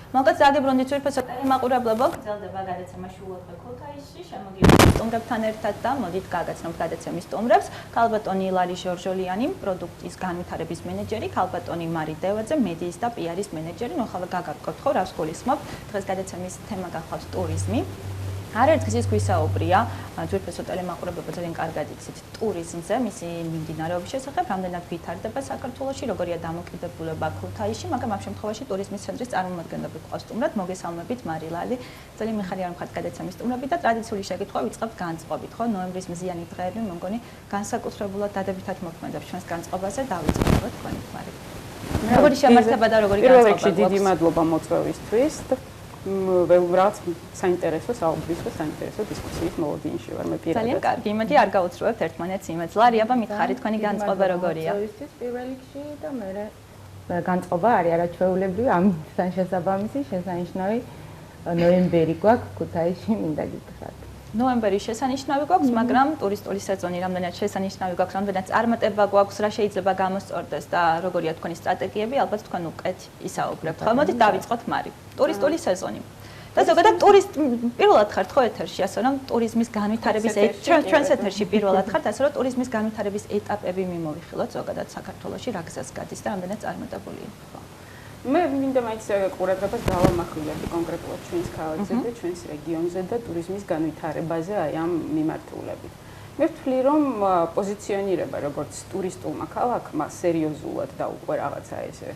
მოგეთ ზაგიბრუნდით უფასო ტელემაყურებლებო, გრძელდება გადაცემა შულოთვე ქუთაისში, შემოგიყვანეთ სტუმრებთან ერთად და მოდით გაგაცნობთ გადაცემის სტუმრებს. ქალბატონი ლარი ჟორჟოლიანი, პროდუქტის განვითარების მენეჯერი, ქალბატონი მარი დევიძე, მედიის და პიარის მენეჯერი. ნახავ გაგაკეთოთ ხო, რას გულისხმობ? დღეს გადაცემის თემა გახლავს ტურიზმი. არაერთგზის ის გვისაუბრია, უფასო ტელემაყურებლებო ძალიან კარგად იცით ტურიზმზე, მისი მიმდინარეობის შესახებ, რამდენად ვითარდება საქართველოში, როგორია დამოკიდებულება ქუთაისში, მაგრამ ამ შემთხვევაში ტურიზმის ცენტრის წარმომადგენლები გვყავს სტუმრად. მოგესალმებით მარი ლალი. ძალიან მიხარია რომ ხართ გადაცემის სტუმრები და ტრადიციული შეკითხვა ვიწყებთ განწყობით, ხო? ნოემბრის მზიანი დღეები, მე მგონი განსაკუთრებულად დადებითად მოქმედებს ჩვენს განწყობაზე. დავიწყებოთ თქვენით მარი. როგორი შემართება და როგორი განწყობა? პირველ რიგში დიდი მადლობა მოწვევისთვის. რაც საინტერესო საუბრის და საინტერესო დისკუსიის მოლოდინში ვარ მე პირადად. ძალიან კარგი, იმედი არ გაუცრუებთ ერთმანეთს იმედს. ლარი, აბა მითხარი თქვენი განწყობა როგორია? მოწვევისთვის პირველ რიგში და მე განწყობა არის არაჩვეულებრივი, ამისთან შესაბამისი, შესანიშნავი ნოემბერი გვაქვს ქუთაისში, მინდა გითხრათ. ნოემბერი შესანიშნავი გვაქვს, მაგრამ ტურისტული სეზონი რამდენად შესანიშნავი გვაქვს, რამდენად წარმატება გვაქვს, რა შეიძლება გამოსწორდეს და როგორია თქვენი სტრატეგიები, ალბათ თქვენ უკეთ ისაუბრებთ. ხო, მოდით დავიწყოთ მარი. ტურისტული სეზონი. და ზოგადად პირველად ხართ ხო ეთერში, ასე რომ ტურიზმის განვითარების ჩვენს ეთერში პირველად ხართ, ასე რომ ტურიზმის განვითარების ეტაპები მიმოვიხილოთ ზოგადად საქართველოში რა გზას გადის და რამდენად წარმატებულია. ხო. მე მინდა მაინც ყურადღებას დავამახვილებდი კონკრეტულად ჩვენს ქალაქზე და ჩვენს რეგიონზე და ტურიზმის განვითარებაზე აი ამ მიმართულებით. მე ვთვლი რომ პოზიციონირება როგორც ტურისტულმა ქალაქმა სერიოზულად და უკვე რაღაცა ესე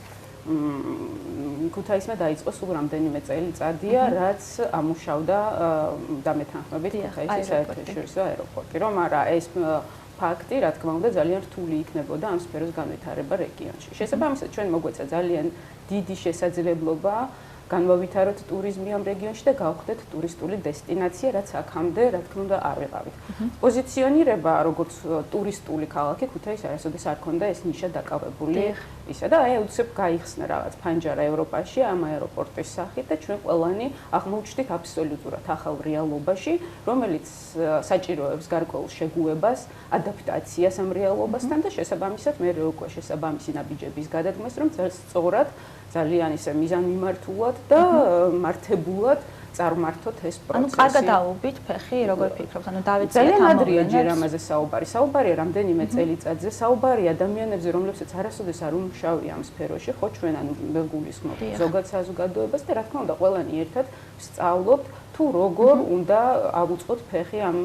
ქუთაისმა დაიწყო სულ რამდენიმე წელიწადია, რაც ამუშავდა დამეთანხმებით ქუთაისის საერთაშორისო აეროპორტი, რომ არა ეს ფაქტი, რა თქმა უნდა, ძალიან რთული იქნებოდა ამ სფეროს განვითარება რეგიონში. შესაბამისად, ჩვენ მოგვეცა ძალიან დიდი შესაძლებლობა განვავითაროთ ტურიზმი ამ რეგიონში და გავხდეთ ტურისტული დესტინაცია, რაც აქამდე, რა თქმა უნდა, არ ვიყავით. პოზიციონირება როგორც ტურისტული ქალაქი ქუთაისს არასოდეს არ ქონდა ეს ნიშა დაკავებული ისა და აი უცებ გაიხსნა რაღაც ფანჯარა ევროპაში ამ აეროპორტის სახით და ჩვენ ყველანი აღმოჩნდით აბსოლუტურად ახალ რეალობაში, რომელიც საჭიროებს გარკვეულ შეგუებას, ადაპტაციას ამ რეალობასთან და შესაბამისად მე უკვე შესაბამისი ნაბიჯების გადადგმას, რომ სწორად ძალიან ისე მიზანმიმართულად და მართებულად წარმართოთ ეს პროცესი. ანუ კარგად აუბით ფეხი, როგორ ფიქრობთ? ანუ დავიწყეთ ძალიან ადრეა ჯერ ამაზე საუბარი. საუბარია რამდენიმე წელიწადზე, საუბარია ადამიანებზე, რომლებსაც არასოდეს არ უმუშავია ამ სფეროში, ხო ჩვენ ანუ გულისხმობთ ზოგად საზოგადოებას და რა თქმა უნდა ყველანი ერთად ვსწავლობთ თუ როგორ უნდა ავუწყოთ ფეხი ამ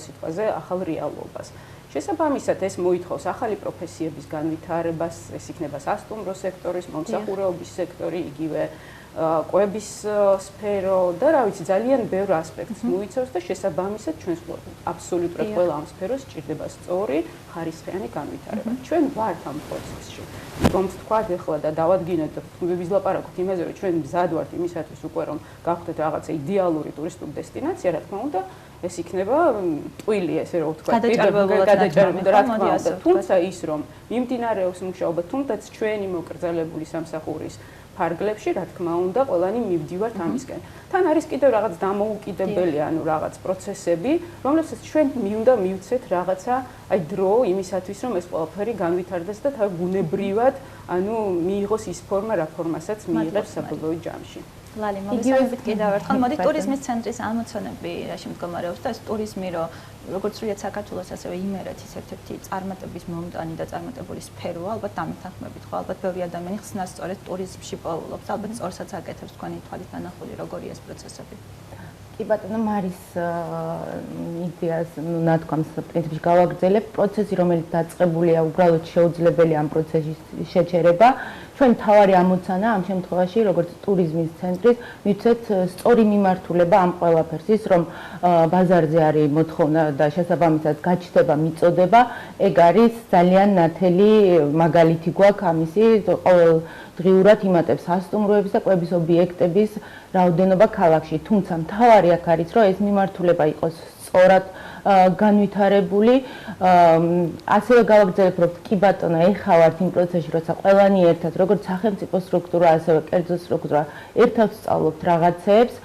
სიტყვაზე ახალ რეალობას. შესაბამისად ეს მოითხოვს ახალი პროფესიების განვითარებას, ეს იქნება სასტუმრო სექტორის, მომსახურეობის სექტორი, იგივე კვების სფერო და რა ვიცი, ძალიან ბევრ ასპექტს მოიცავს და შესაბამისად ჩვენს აბსოლუტურად ყველა ამ სფეროს სჭირდება სწორი, ხარისხიანი განვითარება. ჩვენ ვართ ამ პროცესში. რომ ვთქვათ ახლა და დავადგინოთ და ვიზლაპარაკოთ იმაზე, რომ ჩვენ მზად ვართ იმისათვის უკვე რომ გავხდეთ რაღაცა იდეალური ტურისტული დესტინაცია, რა თქმა უნდა, ეს იქნება ტვილი, ესე რომ ვთქვათ, გადაჭარბებული რა თქმა უნდა, თუმცა ის რომ მიმდინარეობს მუშაობა, თუნდაც ჩვენი მოკრძალებული სამსახურის ფარგლებში, რა თქმა უნდა, ყველანი მივდივართ ამისკენ. თან არის კიდევ რაღაც დამოუკიდებელი, ანუ რაღაც პროცესები, რომლებსაც ჩვენ მინდა მივცეთ რაღაცა აი დრო იმისათვის, რომ ეს ყველაფერი განვითარდეს და თავი ბუნებრივად, ანუ მიიღოს ის ფორმა, რა ფორმასაც მიიღებს საბოლოო ჯამში. ლალი, მოგესალმებით კიდევ ერთხელ. მოდი ტურიზმის ცენტრის ამოცანები რაში მდგომარეობს და ეს ტურიზმი როგორც სრულიად საქართველოს ასევე იმერეთის ერთ-ერთი წარმატების მომტანი და წარმატებული სფეროა, ალბათ დამეთანხმებით ხო, ალბათ ბევრი ადამიანი ხსნას სწორედ ტურიზმში პოულობს, ალბათ სწორსაც აკეთებს თქვენი თვალით დანახული, როგორია ეს პროცესები. კი ბატონო, მარის იდეას, ნათქვამს პრინციპში გავაგრძელებ, პროცესი, რომელიც დაწყებულია, უბრალოდ შეუძლებელი ამ პროცესის შეჩერება. ჩვენ თავარი ამოცანა ამ შემთხვევაში, როგორც ტურიზმის ცენტრის, მივცეთ სწორი მიმართულება ამ ყველაფერს, ის რომ ბაზარზე არის მოთხოვნა და შესაბამისად გაჩნდება მიწოდება, ეგ არის ძალიან ნათელი მაგალითი გვაქვს ამისი, ყოველდღიურად იმატებს სასტუმროების და კვების ობიექტების რაოდენობა ქალაქში, თუმცა მთავარი აქ არის, რომ ეს მიმართულება იყოს სწორად განვითარებული, ასევე გავაგრძელებ, რომ კი ბატონო, ეხლა ვართ იმ პროცესში, როცა ყველანი ერთად, როგორც სახელმწიფო სტრუქტურა, ასევე კერძო სტრუქტურა, ერთად ვსწავლობთ რაღაცებს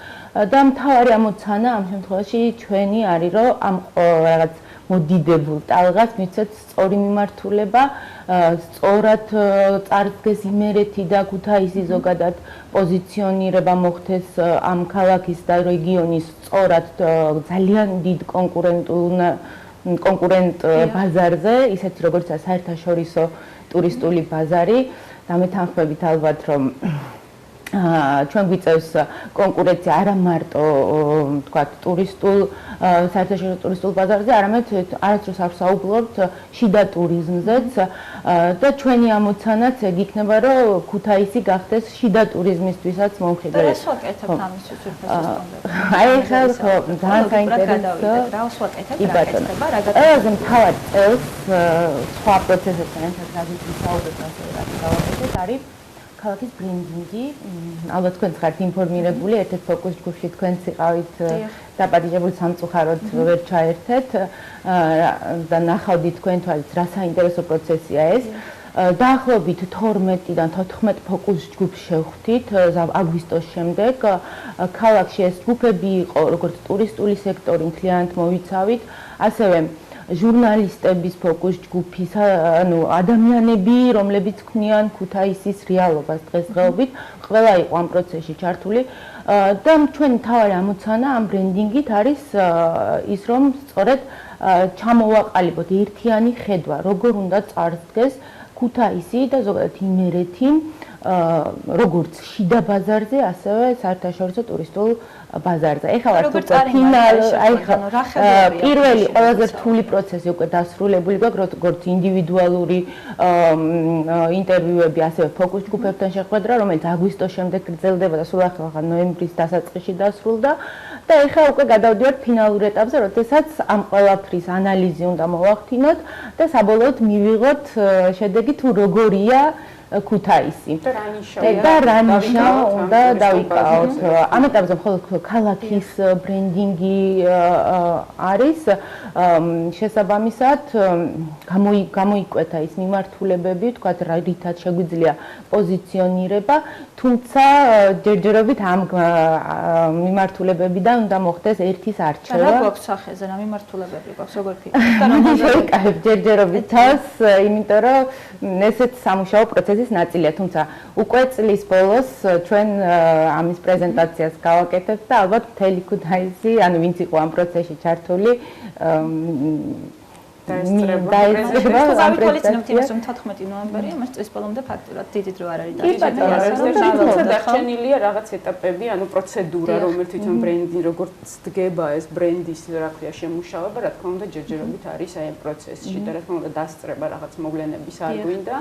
და მთავარი ამოცანა ამ შემთხვევაში ჩვენი არის, რომ ამ რაღაც მოდიდებულ ტალღას მიცეთ სწორი მიმართულება, სწორად წარდგეს იმერეთი და ქუთაისი ზოგადად პოზიციონირება მოხდეს ამ ქალაქის და რეგიონის სწორად ძალიან დიდ კონკურენტ ბაზარზე, ისეთი როგორც საერთაშორისო ტურისტული ბაზარი. დამეთანხმებით ალბათ რომ ჩვენ გვიწევს კონკურენცია არა მარტო თქვათ საერთაშორისო ტურისტულ ბაზარზე, არამედ არასდროს არ საუბრობთ შიდა ტურიზმზეც და ჩვენი ამოცანაც ეგ იქნება, რომ ქუთაისი გახდეს შიდა ტურიზმისთვისაც მომხიბლელი. რას ვაკეთებთ ამისთვის უფასოს სტუმრებს? აი ხა ძალიან საინტერესო. რას ვაკეთებთ? რა გაკეთება? რა გაკეთება? ყველაზე მთავარ წელს სხვა პროცესებთან ერთად საუბრობთ ასევე რა გავაკეთეთ არის ქალაქის ბრენდინგი. ალბათ თქვენ ხართ ინფორმირებული, ერთ-ერთ ფოკუს ჯგუფში თქვენც იყავით დაპატიჟებული სამწუხაროდ ვერ ჩაერთეთ და ნახავდით თქვენ თვალით რა საინტერესო პროცესია ეს. დაახლოებით 12-დან 14 ფოკუს ჯგუფს შევხვდით აგვისტოს შემდეგ. ქალაქში ეს ჯგუფები იყო როგორც ტურისტული სექტორი მთლიანად მოვიცავით, ასევე ჟურნალისტების ფოკუს ჯგუფის, ანუ ადამიანები, რომლებიც ქმნიან ქუთაისის რეალობას დღესდღეობით, ყველა იყო ამ პროცესში ჩართული და ჩვენი მთავარი ამოცანა ამ ბრენდინგით არის ის, რომ სწორედ ჩამოვაყალიბოთ ერთიანი ხედვა, როგორ უნდა წარდგეს ქუთაისი და ზოგადად იმერეთი როგორც შიდა ბაზარზე, ასევე საერთაშორისო ტურისტულ ბაზარზე. ეხლა ვართ პირველი ყველაზე რთული პროცესი უკვე დასრულებული გვაქვს, როგორც ინდივიდუალური ინტერვიუები, ასევე ფოკუს ჯგუფებთან შეხვედრა, რომელიც აგვისტოს შემდეგ გრძელდება და სულ ახლა ნოემბრის დასაწყისში დასრულდა და ეხლა უკვე გადავდივართ ფინალურ ეტაპზე, როდესაც ამ ყველაფრის ანალიზი უნდა მოვახდინოთ და საბოლოოდ მივიღოთ შედეგი თუ როგორია ქუთაისი და რა ნიშნა უნდა დავიკავოთ. ამ ეტაპზე მხოლოდ ქალაქის ბრენდინგი არის შესაბამისად გამოიკვეთა ის მიმართულებები, თქვათ რითაც შეგვიძლია პოზიციონირება, თუმცა ჯერჯერობით ამ მიმართულებებიდან უნდა მოხდეს ერთის არჩევა. რა გვაქვს სახეზე, რა მიმართულებები გვაქვს, როგორ ფიქრობთ? შევიკავებ ჯერჯერობით თავს, იმიტომ რომ ესეც სამუშაო პროცესის ნაწილია, თუმცა უკვე წლის ბოლოს ჩვენ ამის პრეზენტაციას გავაკეთებთ და ალბათ მთელი ქუთაისი, ანუ ვინც იყო ამ პროცესში ჩართული, დაესწრება ამ პრეზენტაციას 14 ნოემბერი, მას წლის ბოლომდე ფაქტურად დიდი დრო არ არის თუმცა დარჩენილია რაღაც ეტაპები, ანუ პროცედურა, რომელიც თვითონ ბრენდი როგორც დგება ეს ბრენდის რა ქვია შემუშავება, რა თქმა უნდა ჯერჯერობით არის აი ამ პროცესში და რა თქმა უნდა დასწრება რაღაც მოვლენების არ გვინდა.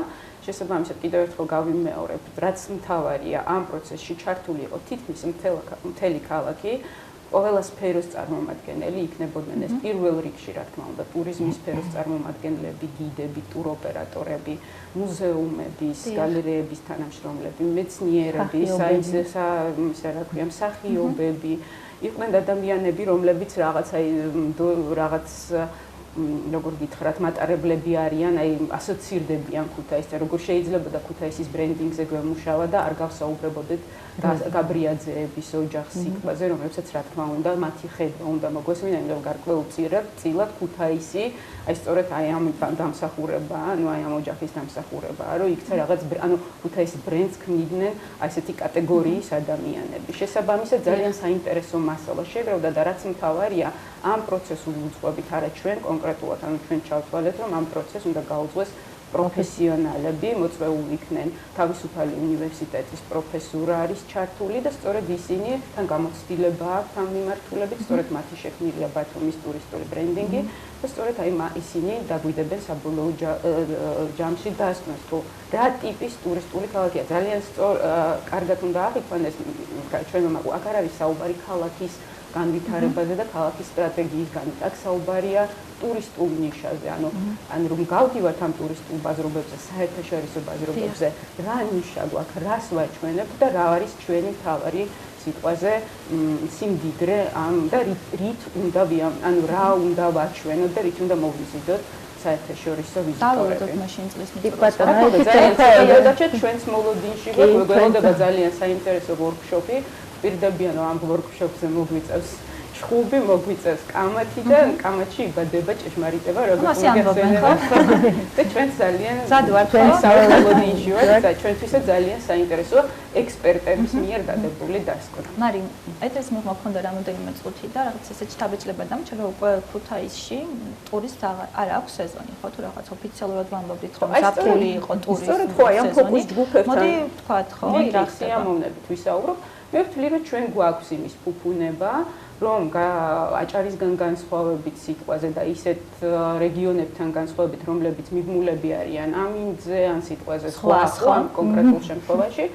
შესაბამისად კიდევ ერთხელ გავიმეორებ, რაც მთავარია ამ პროცესში ჩართული იყო თითქმის მთელი ქალაქი, ყველა სფეროს წარმომადგენელი იქნებოდნენ ეს პირველ რიგში, რა თქმა უნდა, ტურიზმის სფეროს წარმომადგენლები, გიდები, ტუროპერატორები, მუზეუმების, გალერეების თანამშრომლები, მეცნიერები, მსახიობები, იყვნენ ადამიანები, რომლებიც რაღაც როგორ გითხრათ, მატარებლები არიან, აი ასოცირდებიან ქუთაისთან, როგორ შეიძლება და ქუთაისის ბრენდინგზე გვემუშავა და არ გავსაუბრებოდეთ გაბრიაძეების ოჯახს სიტყვაზე, რომლებსაც რა თქმა უნდა, მათი ხედვა უნდა მოგვესმინა, იმიტომ რომ გარკვეულწილად ქუთაისი, აი სწორედ აი ამ დამსახურება, ანუ აი ამ ოჯახის დამსახურება, რომ იქცა რაღაც, ანუ ქუთაისის ბრენდს ქმნიდნენ აი ესეთი კატეგორიის ადამიანები. შესაბამისად ძალიან საინტერესო მასალა შეგროვდა და რაც მთავარია, ამ პროცესულ უძღვებით არა ჩვენ კონკრეტულად, ანუ ჩვენ ჩავთვალეთ, რომ ამ პროცესს უნდა გაუძღვეს პროფესიონალები, მოწვეული იქნენ თავისუფალი უნივერსიტეტის პროფესურა არის ჩართული და სწორედ ისინი თან გამოცდილება აქვს ამ მიმართულებით, სწორედ მათი შექმნილია ბათუმის ტურისტული ბრენდინგი და სწორედ აი ისინი დაგვიდებენ საბოლოო ჯამში დასკვნას, თუ რა ტიპის ტურისტული ქალაქია. ძალიან კარგად უნდა აღიქვანეს ჩვენ აქ არ არის საუბარი ქალაქის განვითარებაზე და ქალაქის სტრატეგიის განვითარებაზე. აქ საუბარია ტურისტულ ნიშაზე, ანუ რომ გავდივართ ამ ტურისტულ ბაზრობებზე, საერთაშორისო ბაზრობებზე, რა ნიშა გვაქვს, რას ვაჩვენებთ და რა არის ჩვენი მთავარი სიტყვაზე სიმდიდრე და რით უნდა ანუ რა უნდა ვაჩვენოთ და რით უნდა მოვიზიდოთ საერთაშორისო ვიზიტორები. დავუდგოთ მაშინ წლის მიწოდებით. ჩვენს მოლოდინში გვეღელდება ძალიან საინტერესო ვორქშოპი. პირდებიან ამ ვორქშოპზე მოგვიწევს ჩხუბი მოგვიწევს კამათი და კამათში იბადება ჭეშმარიტება, როგორც ასე ამბობენ, ხო? და ჩვენ ძალიან ზად ვართ, ჩვენ ხო? საუბრობდით და ჩვენთვისაც ძალიან საინტერესოა ექსპერტების მიერ დადებული დასკვნა. მარი, ეთერს მოგქონდა რამოდენიმე წუთი და რაღაც ესე ჩთავეჭლება დამჭირა უკვე ქუთაისში ტურისტ არ აქვს სეზონი, ხო? თუ რაღაც ოფიციალურად ვამბობდით, რომ ზაფხული იყო ტურისტ. სწორედ ხო, აი ამ ფოკუს ჯგუფებთან. მოდი ვთქვათ, ხო? რა სიამოვნებით ვისაუბრობ. მე ვთვლი, რომ ჩვენ გვაქვს იმის ფუფუნება, რომ აჭარისგან განსხვავებით სიტყვაზე და ისეთ რეგიონებთან განსხვავებით, რომლებიც მიბმულები არიან ამინდზე ან სიტყვაზე სხვა ამ კონკრეტულ შემთხვევაში,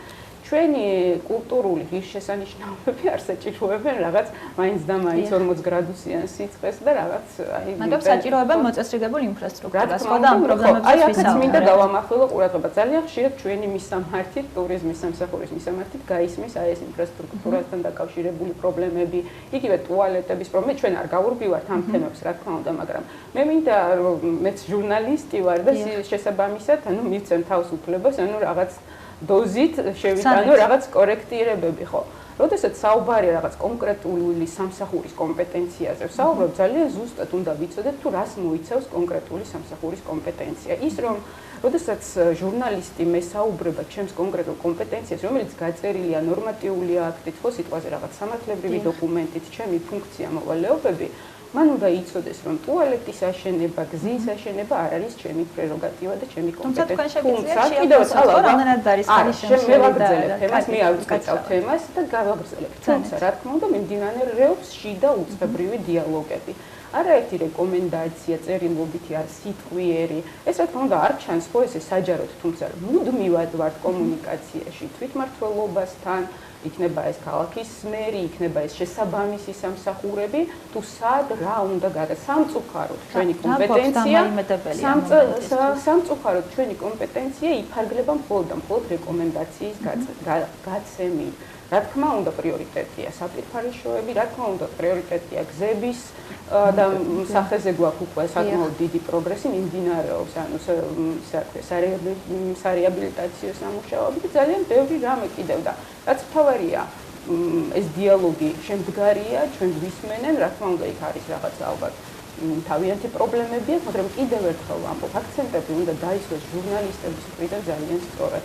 ჩვენი კულტურული ღირსშესანიშნაობები არ საჭიროებენ რაღაც მაინც და მაინც 40 გრადუსიან სიცხეს და რაღაც აი მაგრამ საჭიროებენ მოწესრიგებულ ინფრასტრუქტურას, ხო და ამ პრობლემებზეც აი აქაც ვისაუბრეთ. მინდა გავამახვილო ყურადღება. ძალიან ხშირად ჩვენი მისამართით, ტურიზმის სამსახურის მისამართით გაისმის აი ეს ინფრასტრუქტურასთან დაკავშირებული პრობლემები, იგივე ტუალეტების პრობლემები. ჩვენ არ გავურბივართ ამ თემებს, რა თქმა უნდა, მაგრამ მე მინდა რომ მეც ჟურნალისტი ვარ და შესაბამისად, ანუ მივცემ თავს უფლებას, ანუ რაღაც დოზით შევიტანო რაღაც კორექტირებები, ხო? როდესაც საუბარია რაღაც კონკრეტული სამსახურის კომპეტენციაზე, საუბრობ ძალიან ზუსტად უნდა ვიცოდეთ თუ რას მოიცავს კონკრეტული სამსახურის კომპეტენცია. ის რომ როდესაც ჟურნალისტი მესაუბრება ჩემს კონკრეტულ კომპეტენციას, რომელიც გაწერილია ნორმატიული აქტით, ხო, სიტყვაზე რაღაც სამართლებრივი დოკუმენტით, ჩემი ფუნქცია, მოვალეობები, მან უნდა იცოდეს, რომ ტუალეტის აშენება, გზის აშენება არ არის ჩემი პრეროგატივა და ჩემი კომპეტენცია. თუმცა თქვენ შეგიძლიათ შეაფასოთ, რამდენად არის ხარი შემშლელი და თემას მე არ ვწეწავ თემას და გავაგრძელებ. თუმცა რა თქმა უნდა მიმდინარეობს შიდა უწყებრივი დიალოგები. არაერთი რეკომენდაცია წერილობითი არ სიტყვიერი. ეს რა თქმა უნდა არ ჩანს ხო ესე საჯაროდ, თუმცა მუდმივად ვართ კომუნიკაციაში თვითმმართველობასთან, იქნება ეს ქალაქის მერი, იქნება ეს შესაბამისი სამსახურები, თუ სად რა უნდა სამწუხაროდ ჩვენი კომპეტენცია, სამწუხაროდ ჩვენი კომპეტენცია იფარგლება მხოლოდ და მხოლოდ რეკომენდაციის გაცემით. რა თქმა უნდა პრიორიტეტია საპირფარეშოები, რა თქმა უნდა პრიორიტეტია გზების და სახეზე გვაქვს უკვე საკმაოდ დიდი პროგრესი მიმდინარეობს, ანუ სარეაბილიტაციო სამუშაოები და ძალიან ბევრი რამე კიდევ და რაც მთავარია ეს დიალოგი შემდგარია, ჩვენ გვისმენენ, რა თქმა უნდა იქ არის რაღაც ალბათ თავიანთი პრობლემებია, მაგრამ კიდევ ერთხელ ვამბობ, აქცენტები უნდა დაისვეს ჟურნალისტების მხრიდან ძალიან სწორად.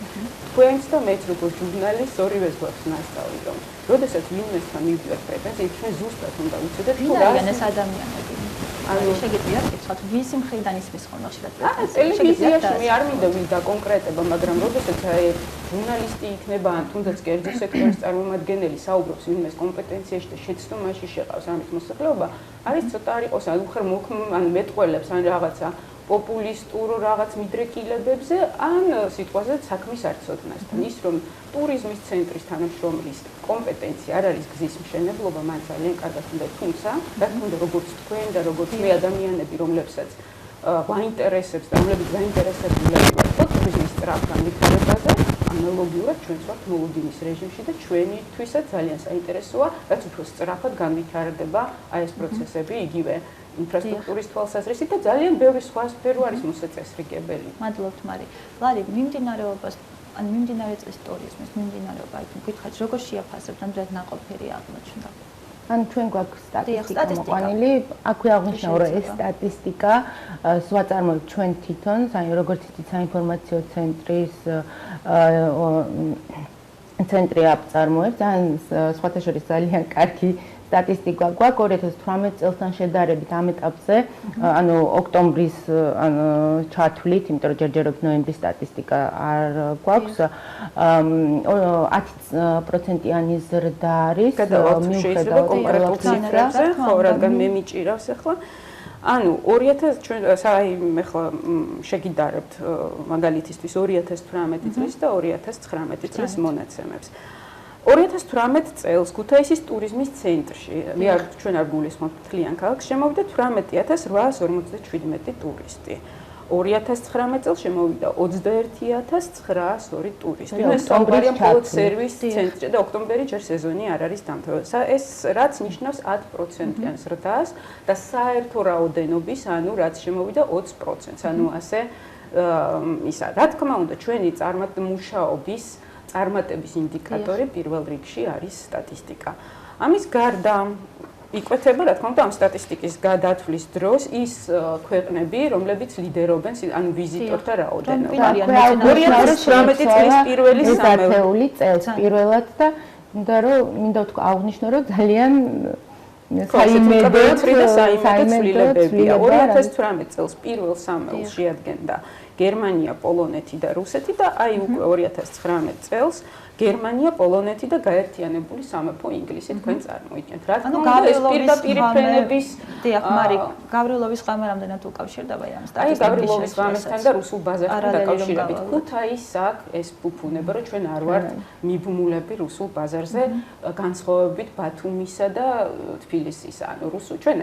თქვენც და მეც როგორც ჟურნალისტს ორივეს გვაქვს ნასწავლი, რომ როდესაც ვინმესთან მივდივართ პრეტენზიით, ჩვენ ზუსტად უნდა ვიცოდეთ, თუ რა არის ეს ადამიანები. ანუ შეგიძლიათ კითხოთ, ვისი მხრიდან ისმის ხოლმე ხშირად პრეტენზია? ტელევიზიაში მე არ მინდა ვის დაკონკრეტება, მაგრამ როდესაც ჟურნალისტი იქნება ან თუნდაც კერძო სექტორის წარმომადგენელი საუბრობს ვინმეს კომპეტენციაში და შეცდომაში შეყავს ამის მოსახლეობა, არის ცოტა არ იყოს ან მეტყველებს ან რაღაცა პოპულისტურ რაღაც მიდრეკილებებზე ან სიტყვაზე საქმის არცოდნასთან. ის რომ ტურიზმის ცენტრის თანამშრომლის კომპეტენცია არ არის გზის მშენებლობა, მან ძალიან კარგად უნდა, თუმცა რა თქმა უნდა როგორც თქვენ და როგორც მე ადამიანები, რომლებსაც გვაინტერესებს და რომლებიც გაინტერესებულები ვართ ტურიზმის სწრაფ განვითარებაზე, ანალოგიურად ჩვენც ვართ მოლოდინის რეჟიმში და ჩვენთვისაც ძალიან საინტერესოა, რაც უფრო სწრაფად განვითარდება აი ეს პროცესები, იგივე ინფრასტრუქტურის თვალსაზრისით და ძალიან ბევრი სხვა სფერო არის მოსაწესრიგებელი. მადლობთ, მარი. ლარი, მიმდინარეობას ან მიმდინარე წლის ტურიზმის მიმდინარეობა, აი გითხარით, როგორ შეაფასებთ, რამდენად ნაყოფიერი აღმოჩნდა? ან ჩვენ გვაქვს სტატისტიკა მოყვანილი, აქვე აღნიშნავ, რომ ეს სტატისტიკა ვაწარმოებთ ჩვენ თვითონ, როგორც იცით, საინფორმაციო ცენტრი აპწარმოებს, ან სხვათა შორის ძალიან კარგი სტატისტიკა გვაქვს 2018 წელთან შედარებით ამ ეტაპზე, ანუ ოქტომბრის ჩათვლით, იმიტომ რომ ჯერჯერობით ნოემბრის სტატისტიკა არ გვაქვს, 10%-იანი ზრდა არის, შეიძლება კონკრეტულ ციფრებზე, ხო, რადგან მე მიჭირავს ახლა. ანუ 2000 ჩვენ ახლა შეგიდარებთ მაგალითისთვის 2018 წლის და 2019 წლის მონაცემებს. 2018 წელს ქუთაისის ტურიზმის ცენტრში, ჩვენ არ გულისხმობთ მთლიან ქალაქს, შემოვიდა 18857 ტურისტი. 2019 წელს შემოვიდა 21902 ტურისტი. ოქტომბერია მხოლოდ სერვის ცენტრი და ოქტომბერი ჯერ სეზონი არ არის დამთავრებული. ეს რაც ნიშნავს 10%-იან ზრდას და საერთო რაოდენობის, ანუ რაც შემოვიდა 20%-ს, ანუ ასე ისა. რა თქმა უნდა, ჩვენი მუშაობის წარმატების ინდიკატორი პირველ რიგში არის სტატისტიკა. ამის გარდა იკვეთება, რა თქმა უნდა, ამ სტატისტიკის გადათვლის დროს ის ქვეყნები, რომლებიც ლიდერობენ, ანუ ვიზიტორთა რაოდენობით. 2019 წლის პირველი სამეული წელს პირველად და მინდა ვთქვა აღვნიშნო, რომ ძალიან საიმედო ცვლილებებია. 2018 წელს პირველ სამეულს შეადგენდა გერმანია, პოლონეთი და რუსეთი და აი უკვე 2019 წელს გერმანია, პოლონეთი და გაერთიანებული სამეფო ინგლისი თქვენ წარმოიდგინეთ. რა თქმა უნდა, ეს პირდაპირ ფრენების დიახ, მარი, გავრილოვის ღამე რამდენად უკავშირდება ამ სტატისტიკის? აი, გავრილოვის ღამესთან და რუსულ ბაზართან დაკავშირებით. ქუთაისს აქვს ეს ფუფუნება, რომ ჩვენ არ ვართ მიბმულები რუსულ ბაზარზე, განსხვავებით ბათუმისა და თბილისის. ანუ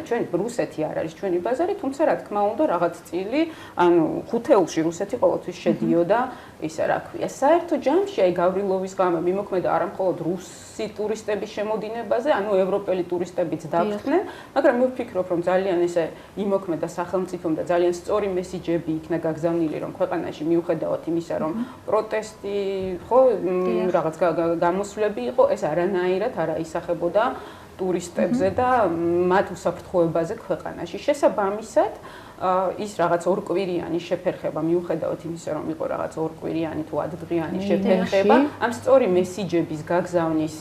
ჩვენ რუსეთი არ არის ჩვენი ბაზარი, თუმცა რა თქმა უნდა, რაღაც წილი, ანუ ხუთეულში რუსეთი ყოველთვის შედიოდა ისა რა ქვია. საერთო ჯამში აი გავრილოვის ღამე მიმოქმედა არა მხოლოდ რუსი ტურისტების შემოდინებაზე, ანუ ევროპელი ტურისტებიც დავრჩნენ, მაგრამ მე ვფიქრობ, რომ ძალიან ესე იმოქმედა სახელმწიფომ და ძალიან სწორი მესიჯები იქნა გაგზავნილი, რომ ქვეყანაში მიუხედავად იმისა, რომ პროტესტი, ხო, რაღაც გამოსვლები იყო, ეს არანაირად არ აისახებოდა ტურისტებზე და მათ უსაფრთხოებაზე ქვეყანაში. შესაბამისად, ის რაღაც ორკვირიანი შეფერხება მიუხედავად იმისა, რომ იყო რაღაც ორკვირიანი თუ ათდღიანი შეფერხება, ამ სწორი მესიჯების გაგზავნის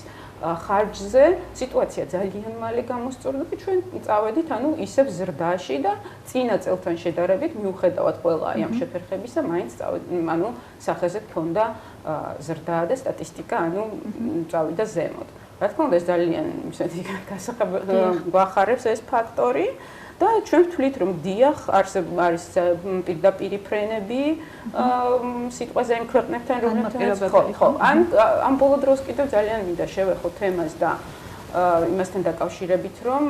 ხარჯზე სიტუაცია ძალიან მალე გამოსწორდა და ჩვენ წავედით, ანუ ისევ ზრდაში და წინა წელთან შედარებით მიუხედავად ყველა აი ამ შეფერხებისა, მაინც ანუ სახეზე ქონდა ზრდა და სტატისტიკა, ანუ წავიდა ზემოთ. რა თქმა უნდა, ეს ძალიან ისეთი გვახარებს ეს ფაქტორი. და ჩვენ ვთვლით, რომ დიახ, არის პირდაპირი ფრენები სიტყვაზე იმ ქვეყნებთან, რომლებთანაც ხო, ამ ბოლო დროს კიდევ ძალიან მინდა შევეხო თემას და იმასთან დაკავშირებით, რომ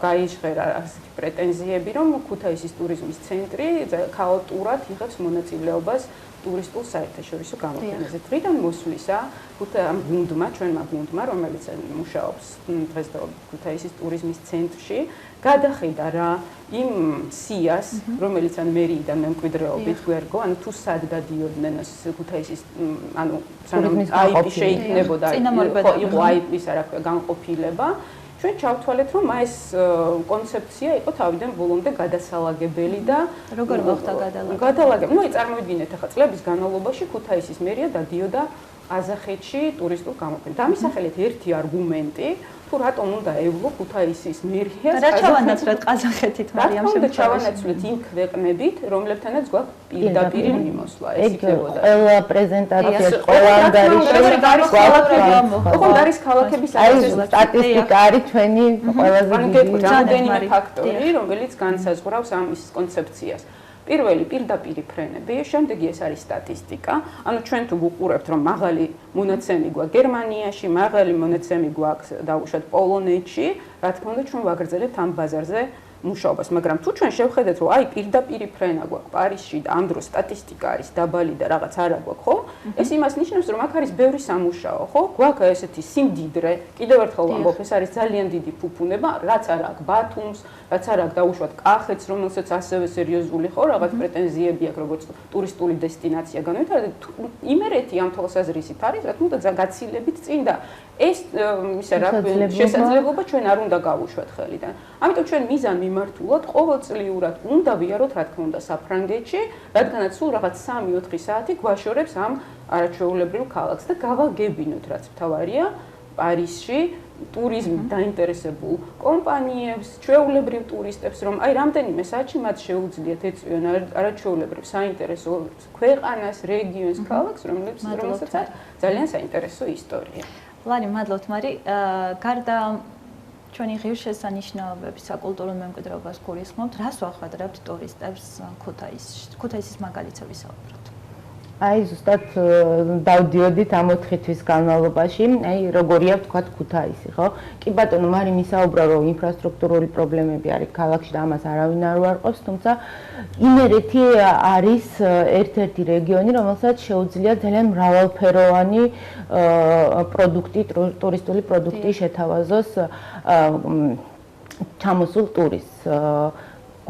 გაიჟღერა ასეთი პრეტენზიები, რომ ქუთაისის ტურიზმის ცენტრი ქაოტურად იღებს მონაწილეობას ტურისტულ საერთაშორისო გამოფენაზე. დღიდან მოსვლისა ამ გუნდმა, ჩვენმა გუნდმა, რომელიც მუშაობს დღესდღეობით ქუთაისის ტურიზმის ცენტრში, გადახედა რა იმ სიას, რომელიც ან მერიიდან მემკვიდრეობით გვერგო, ანუ თუ სად დადიოდნენ ქუთაისის, ანუ სანამ აიპი შეიქმნებოდა, იყო აიპის რა ქვია განყოფილება. ჩვენ ჩავთვალეთ, რომ ეს კონცეფცია იყო თავიდან ბოლომდე გადასალაგებელი და როგორ მოხდა გადალაგება? ნუ წარმოიდგინეთ ახლა წლების განმავლობაში ქუთაისის მერია დადიოდა ყაზახეთში ტურისტულ გამოფენად. დამისახელეთ ერთი არგუმენტი, თუ რატომ უნდა ევლო ქუთაისის მერიას რა ჩავანაცვლეთ ყაზახეთით მარი ამ შემთხვევაში? ჩავანაცვლეთ იმ ქვეყნებით, რომლებთანაც გვაქვს პირდაპირი მიმოსვლა. ეს იქნებოდა ყველა პრეზენტაციაში, ყველა არის ქალაქების სტატისტიკა არის ჩვენი ყველაზე დიდი რამდენიმე ფაქტორი, რომელიც განსაზღვრავს ამის კონცეფციას. პირველი პირდაპირი ფრენები, შემდეგი ეს არის სტატისტიკა. ანუ ჩვენ თუ ვუყურებთ, რომ მაღალი მონაცემი გვაქვს გერმანიაში, მაღალი მონაცემი გვაქვს დაუშვათ პოლონეთში, რა თქმა უნდა ჩვენ ვაგრძელებთ ამ ბაზარზე მუშაობას, მაგრამ თუ ჩვენ შევხედეთ, რომ აი პირდაპირი ფრენა გვაქვს პარიზში და ამ დროს სტატისტიკა არის დაბალი და რაღაც არა გვაქვს, ხო? ეს იმას ნიშნავს, რომ აქ არის ბევრი სამუშაო, ხო? გვაქვს ესეთი სიმდიდრე, კიდევ ერთხელ ვამბობ, ეს არის ძალიან დიდი ფუფუნება, რაც არ აქვს ბათუმს, რაც არ აქვს დაუშვათ კახეთს, რომელსაც ასევე სერიოზული ხო რაღაც პრეტენზიები აქვს, როგორც ტურისტული დესტინაცია განვითარდა. იმერეთი ამ თვალსაზრისით არის, რა თქმა უნდა, გაცილებით წინ და ეს ისა რა შესაძლებლობა ჩვენ არ უნდა გავუშვათ ხელიდან. ამიტომ ჩვენ მიზან მიმართულად ყოველწლიურად უნდა ვიაროთ, რა თქმა უნდა, საფრანგეთში, რადგანაც სულ რაღაც 3-4 საათი გვაშორებს ამ არაჩვეულებრივ ქალაქს და გავაგებინოთ, რაც მთავარია, პარიზში ტურიზმით დაინტერესებულ კომპანიებს, ჩვეულებრივ ტურისტებს, რომ აი რამდენიმე საათში მათ შეუძლიათ ეწვიონ არაჩვეულებრივ საინტერესო ქვეყანას, რეგიონს, ქალაქს, რომელსაც აქვს ძალიან საინტერესო ისტორია. ლარი, მადლობთ მარი. გარდა ჩვენი ღირსშესანიშნაობების საკულტურო მემკვიდრეობას გულისხმობთ, რას ვახვედრებთ ტურისტებს ქუთაისის მაგალითზე ვისაუბროთ? აი ზუსტად დავდიოდით ამ 4 თვის განმავლობაში, აი როგორია ვთქვათ ქუთაისი, ხო? კი ბატონო, მარი მისაუბრა, რომ ინფრასტრუქტურული პრობლემები არის ქალაქში და ამას არავინ არ უარყოფს, თუმცა იმერეთი არის ერთ-ერთი რეგიონი, რომელსაც შეუძლია ძალიან მრავალფეროვანი პროდუქტი, ტურისტული პროდუქტი შეთავაზოს ჩამოსულ ტურისტს.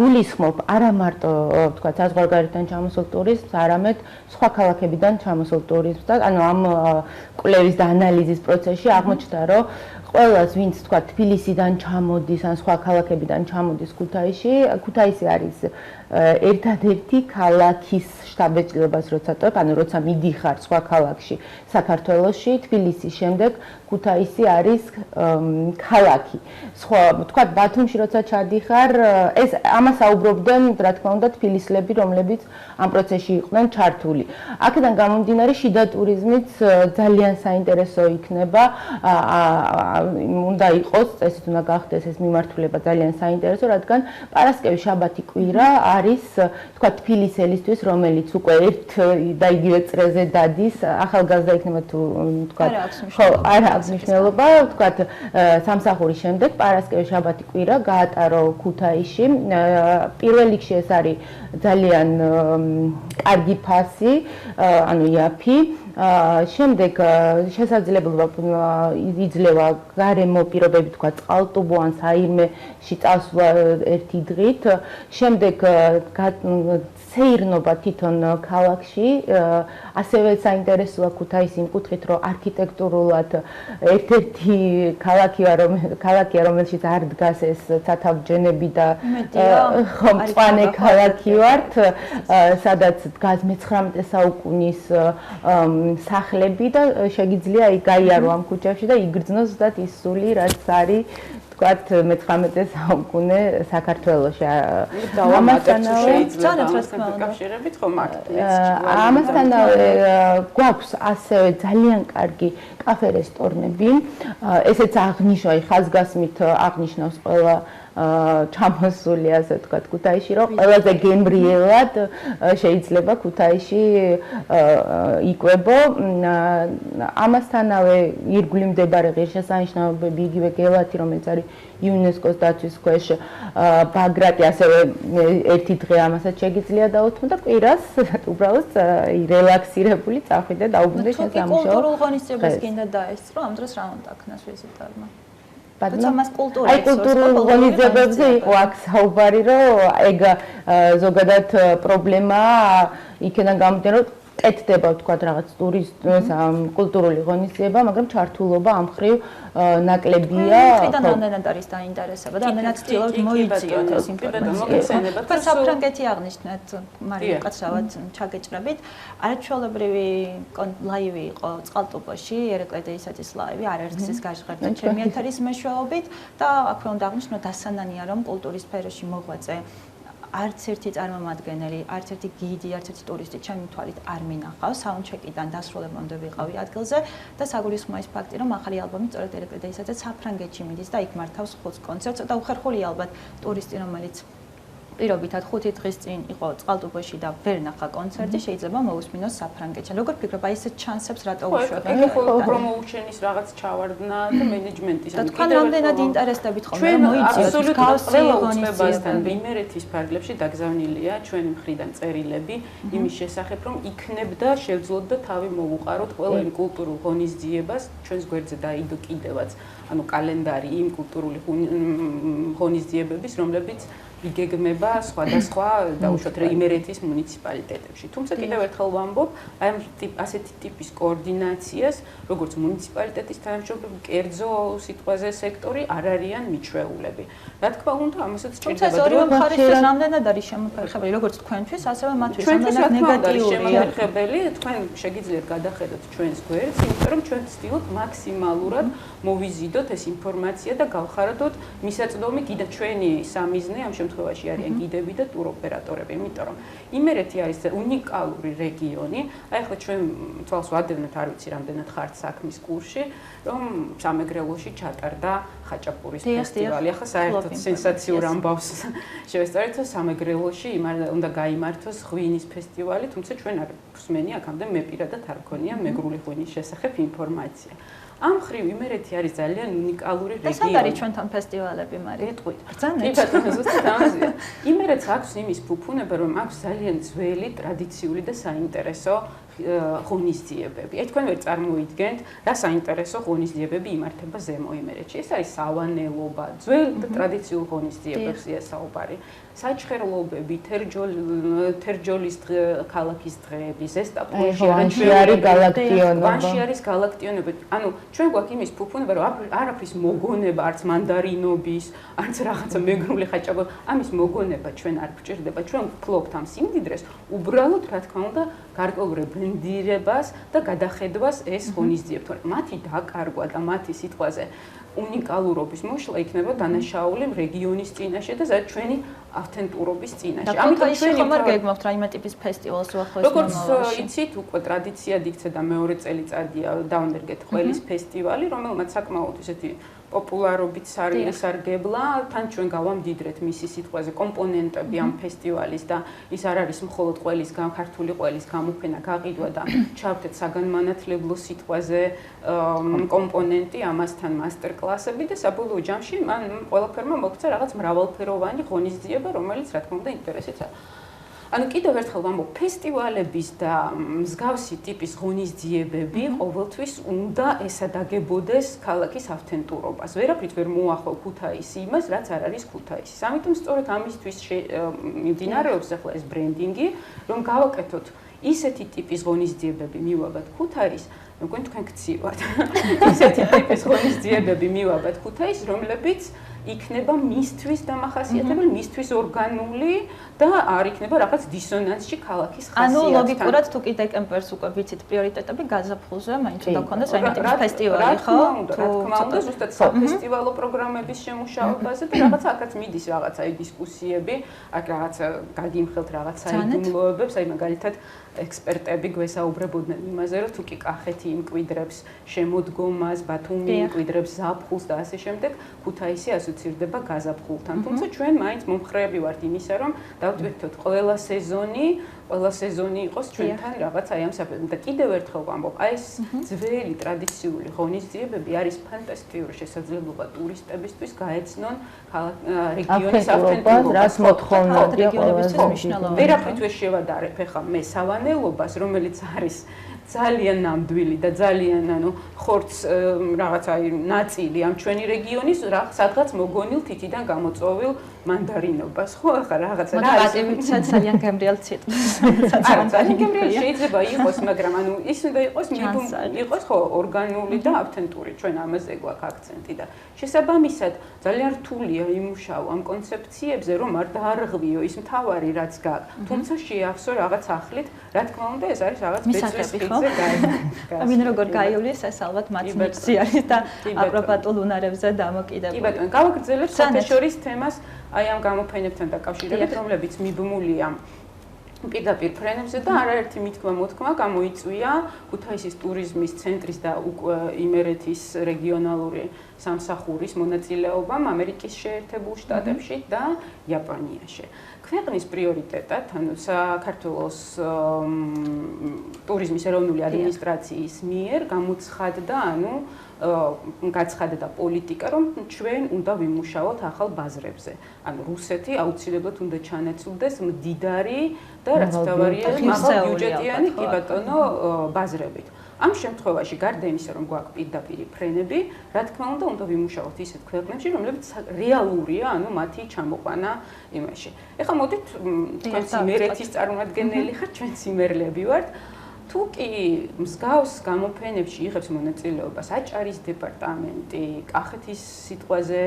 გულისხმობ არა მარტო ვთქვათ საზღვარგარეთიდან ჩამოსულ ტურისტს, არამედ სხვა ქალაქებიდან ჩამოსულ ტურისტს და ანუ ამ კვლევის და ანალიზის პროცესში აღმოჩნდა, რომ ყველას ვინც თქვა თბილისიდან ჩამოდის ან სხვა ქალაქებიდან ჩამოდის ქუთაისში, ქუთაისი არის ერთადერთი ქალაქის შტაბ-ბეჭდებას როცა ტოვებ, ანუ როცა მიდიხარ სხვა ქალაქში საქართველოში, თბილისის შემდეგ ქუთაისი არის ქალაქი. სხვა თქვა ბათუმში როცა ჩადიხარ, ეს ამას აუბრობდნენ, რა თქმა უნდა, თბილისლები, რომლებიც ამ პროცესში იყვნენ ჩართული. აქედან გამომდინარე, შიდა ტურიზმიც ძალიან საინტერესო იქნება. უნდა იყოს, ესეც უნდა გახდეს ეს მიმართულება ძალიან საინტერესო, რადგან პარასკევი, შაბათი, კვირა არის, თქვა, თბილისელისთვის, რომელიც უკვე ერთ და იგივე წრეზე დადის, ახალგაზრდა იქნება თუ თქვა, ხო, არ აქვს მნიშვნელობა, თქვა, სამსახურის შემდეგ პარასკევი, შაბათი, კვირა გაატარო ქუთაისში. პირველ რიგში ეს არის ძალიან კარგი ფასი, ანუ იაფი. შემდეგ შესაძლებლობა იძლევა გარემო პირობები, თქვა, წყალტუბო ან საირმეში წასვლა ერთი დღით. შემდეგ სეირნობა თვითონ ქალაქში, ასევე საინტერესოა ქუთაისი იმ კუთხით, რომ არქიტექტურულად ერთ-ერთი ქალაქია, რომელშიც არ დგას ეს სათავჯენები და მწვანე ქალაქი ვართ, სადაც დგას მე-19 საუკუნის სახლები და შეგიძლია გაიარო ამ ქუჩებში და იგრძნოს ზუსტად ის სული, რაც არის ვთქვათ მე-19 საუკუნე საქართველოში. ამასთანავე გვაქვს ასევე ძალიან კარგი კაფე-რესტორნები. ესეც აღნიშნავს, ხაზგასმით აღნიშნავს ყველა ჩამოსული, ასე ვთქვათ, ქუთაისში, რომ ყველაზე გემრიელად შეიძლება ქუთაისში იკვებო. ამასთანავე ირგვლივ მდებარე ღირსშესანიშნაობები, იგივე გელათი, რომელიც არის იუნესკოს დაცვის ქვეშ, ბაგრატი, ასევე ერთი დღე ამასაც შეგიძლია დაუთმო და კვირას უბრალოდ რელაქსირებული წახვიდე და დაუბრუნდე შენ სამუშაო. კულტურულ ღონისძიებას გინდა დაესწრო, ამ დროს რა უნდა აქნას ვიზიტორმა? აი კულტურულ ღონისძიებებზე იყო აქ საუბარი, რომ ეგ ზოგადად პრობლემაა იქიდან გამომდინარე, რომ კეთდება ვთქვათ რაღაც ტურისტის კულტურული ღონისძიება, მაგრამ ჩართულობა ამ ხრივ ნაკლებია. თვითონ რამდენად არის დაინტერესება და რამდენად ცდილობთ მოიძიოთ ეს ინფორმაცია. თქვენ საფრანგეთი აღნიშნეთ, მარი უკაცრავად ჩაგეჭრებით. არაჩვეულებრივი ლაივი იყო წყალტუბოში, ერეკლე დეისაძის ლაივი, არაერთგზის გაჟღერდა ჩემი ეთერის მეშვეობით და აქვე უნდა აღნიშნო დასანანია, რომ კულტურის სფეროში მოღვაწე არც ერთი წარმომადგენელი, არც ერთი გიდი, არც ერთი ტურისტი ჩემი თვალით არ მინახავს. საუნდჩეკიდან დასრულებამდე ვიყავი ადგილზე და საგულისხმოა ის ფაქტი, რომ ახალი ალბომი სწორედ ერეკლე დეისაძე საფრანგეთში მიდის და იქ მართავს ხუთს კონცერტს და უხერხულია ალბათ ტურისტი, რომელიც პირობითად 5 დღის წინ იყო წყალტუბოში და ვერ ნახა კონცერტი, შეიძლება მოусმინოს საფრანგეთში. როგორ ფიქრობ, აი ესეთ ჩანსებს რატო უშვებ? ეგ ხო პრომოუშენის რაღაც ჩავარდნა და მენეჯმენტის. და თქვენ რამდენად ინტერესდებით ხოლმე მოიძიოთ გავსი ღონისძიებასთან იმერეთის ფარგლებში დაგზავნილია ჩვენი მხრიდან წერილები იმის შესახებ, რომ იქნებდა შევძლოთ და თავი მოვუყაროთ ყველა იმ კულტურულ ღონისძიებას ჩვენს გვერდზე დაიდო კიდევაც, ანუ კალენდარი იმ კულტურული ღონისძიებების, რომლებიც იგეგმება სხვადასხვა დაუშვათ იმერეთის მუნიციპალიტეტებში. თუმცა კიდევ ერთხელ ვამბობ, აი ასეთი ტიპის კოორდინაციას, როგორც მუნიციპალიტეტის თანამშრომლები, კერძო სიტყვაზე სექტორი არ არიან მიჩვეულები. რა თქმა უნდა, ამასაც თუმცა ეს ორივე მხარისთვის რამდენად არის შემოფერხებელი, როგორც თქვენთვის, ასევე მათთვის რამდენად ნეგატიურია. თქვენ შეგიძლიათ გადახედოთ ჩვენს გვერდს, იმიტომ რომ ჩვენ ვცდილობთ მაქსიმალურად მოვიზიდოთ ეს ინფორმაცია და გავხარდოთ მისაწვდომი კიდე ჩვენი სამიზნე ამ შემთხვევაში არიან გიდები და ტუროპერატორები, იმიტომ რომ იმერეთი არის უნიკალური რეგიონი. აი ახლა ჩვენ თვალს ვადევნებთ, არ ვიცი რამდენად ხართ საქმის კურსში, რომ სამეგრელოში ჩატარდა ხაჭაპურის ფესტივალი. ახლა საერთოდ სენსაციურ ამბავს შევესწრეთ, სამეგრელოში უნდა გაიმართოს ღვინის ფესტივალი, თუმცა ჩვენ არ გვსმენი აქამდე მე პირადად არ მქონია მეგრული ღვინის შესახებ ინფორმაცია. ამ ხრივ იმერეთი არის ძალიან უნიკალური რეგიონი. და სად არის ჩვენთან ფესტივალები, მარი? იტყვით. ბრძანეთ. კი ბატონო, ზუსტად ამაზეა. იმერეთს აქვს იმის ფუფუნება, რომ აქვს ძალიან ძველი, ტრადიციული და საინტერესო ღონისძიებები. აი თქვენ ვერ წარმოიდგენთ, რა საინტერესო ღონისძიებები იმართება ზემო იმერეთში. ეს არის სავანელობა, ძველ და ტრადიციულ ღონისძიებებზეა საუბარი. საჩხერლობები, თერჯოლის ქალაქის დღეები, ზესტაფონში ვანში არის გალაქტიონობა. ვანში არის გალაქტიონობა. ანუ ჩვენ გვაქვს იმის ფუფუნება, რომ არაფრის მოგონება, არც მანდარინობის, არც რაღაცა მეგრული ხაჭაპო, ამის მოგონება ჩვენ არ გვჭირდება. ჩვენ ვფლობთ ამ სიმდიდრეს, უბრალოდ რა თქმა უნდა, გარკვეულ ბრენდირებას და გადახედვას ეს ღონისძიებთ. მათი დაკარგვა და მათი სიტყვაზე უნიკალურობის მოშლა იქნება დანაშაული რეგიონის წინაშე და ზოგადად ჩვენი ავთენტურობის წინაშე. ამიტომ ჩვენ ხომ არ გეგმავთ რაიმე ტიპის ფესტივალს უახლოეს მომავალში. როგორც იცით, უკვე ტრადიციად იქცა და მეორე წელიწადია დავნერგეთ ყველის ფესტივალი, რომელმაც საკმაოდ ესეთი პოპულარობით სარგებლა, თან ჩვენ გავამდიდრეთ მისი სიტყვაზე კომპონენტები ამ ფესტივალის და ის არ არის მხოლოდ ყველის ქართული ყველის გამოფენა გაყიდვა და ჩავთეთ საგანმანათლებლო სიტყვაზე კომპონენტი, ამასთან მასტერკლასები და საბოლოო ჯამში მან ყველაფერმა მოგვცა რაღაც მრავალფეროვანი ღონისძიება, რომელიც რა თქმა უნდა ინტერესიც აქვს. ანუ კიდევ ერთხელ ვამბობ, ფესტივალების და მსგავსი ტიპის ღონისძიებები ყოველთვის უნდა ესადაგებოდეს ქალაქის ავთენტურობას. ვერაფრით ვერ მოახვალ ქუთაისი იმას, რაც არ არის ქუთაისის. ამიტომ სწორედ ამისთვის მიმდინარეობს ახლა ეს ბრენდინგი, რომ გავაკეთოთ ისეთი ტიპის ღონისძიებები მივაბად ქუთაისს, მეგონი თქვენ გცივათ. ისეთი ტიპის ღონისძიებები მივაბად ქუთაისს, რომლებიც იქნება მისთვის დამახასიათებელი, მისთვის ორგანული და არ იქნება რაღაც დისონანსში ქალაქის ხასიათთან. ანუ ლოგიკურად თუ კიდე კემპერს უკვე ვიცით პრიორიტეტები გაზაფხულზე, მაინც უნდა გქონდეს რაიმე ტიპის ფესტივალი, ხო? რა თქმა უნდა, ზუსტად საფესტივალო პროგრამების შემუშავებაზე და რაღაცა აქაც მიდის რაღაცა დისკუსიები, აქ რაღაცა გაგიმხელთ რაღაცა იდუმლოებებს, აი მაგალითად ექსპერტები გვესაუბრებოდნენ იმაზე, რომ თუ კი კახეთი იმკვიდრებს შემოდგომას, ბათუმი იმკვიდრებს ზაფხულს და ასე შემდეგ, ქუთაისი ასოცირდება გაზაფხულთან. თუმცა ჩვენ მაინც მომხრეები ვართ იმისა, რომ დავტვირთოთ ყველა სეზონი იყოს ჩვენთან რაღაც აი ამ საფეხბურთო და კიდევ ერთხელ ვამბობ, აი ეს ძველი ტრადიციული ღონისძიებები არის ფანტასტიკური შესაძლებლობა ტურისტებისთვის გაეცნონ რეგიონის ავთენტურობას, რაც მოთხოვნადია რეგიონებისთვის მნიშვნელოვანი. ვერაფრით ვერ შევადარებ ახლა მე სავანელობას, რომელიც არის ძალიან ნამდვილი და ძალიან ხორც რაღაცა ნაწილი ამ ჩვენი რეგიონის სადღაც მოგონილ თითიდან გამოწვევილ მანდარინობას, ხო ახლა რაღაცა რა არის ძალიან გემრიელ ციტყვას. ძალიან გემრიელი შეიძლება იყოს, მაგრამ ის უნდა იყოს ხო ორგანული და ავთენტური, ჩვენ ამაზე გვაქვს აქცენტი და შესაბამისად ძალიან რთულია იმუშავა ამ კონცეფციებზე, რომ არ დაარღვიო ის მთავარი რაც გაქვს, თუმცა შეახსო რაღაც ახლით, რა თქმა უნდა ეს არის რაღაც ბეწვის ხიდზე გაიგო. ვინ როგორ გაივლის, ეს ალბათ მათ მიწი არის და აკრობატულ უნარებზე დამოკიდებული. კი ბატონო, გავაგრძელებთ საერთაშორის თემას აი ამ გამოფენებთან დაკავშირებით, რომლებიც მიბმულია პირდაპირ ფრენებზე და არაერთი მითქმა-მოთქმა გამოიწვია ქუთაისის ტურიზმის ცენტრის და იმერეთის რეგიონალური სამსახურის მონაწილეობამ ამერიკის შეერთებულ შტატებში და იაპონიაში. ქვეყნის პრიორიტეტად, ანუ საქართველოს ტურიზმის ეროვნული ადმინისტრაციის მიერ გამოცხადდა, გაცხადდა პოლიტიკა, რომ ჩვენ უნდა ვიმუშაოთ ახალ ბაზრებზე. ანუ რუსეთი აუცილებლად უნდა ჩანაცვლდეს მდიდარი და რაც თავარია, მაღალ ბიუჯეტიანი კი ბატონო ბაზრებით. ამ შემთხვევაში გარდა იმისა, რომ გვაქვს პირდაპირი ფრენები, რა თქმა უნდა ვიმუშაოთ ისეთ ქვეყნებში, რომლებიც რეალურია, მათი ჩამოყვანა იმაში. ეხლა მოდით, თქვენ იმერეთის წარმომადგენელი ხართ, ჩვენ იმერლები ვართ. თუ კი მსგავს გამოფენებში იღებს მონაწილეობას აჭარის დეპარტამენტი, კახეთის სიტყვაზე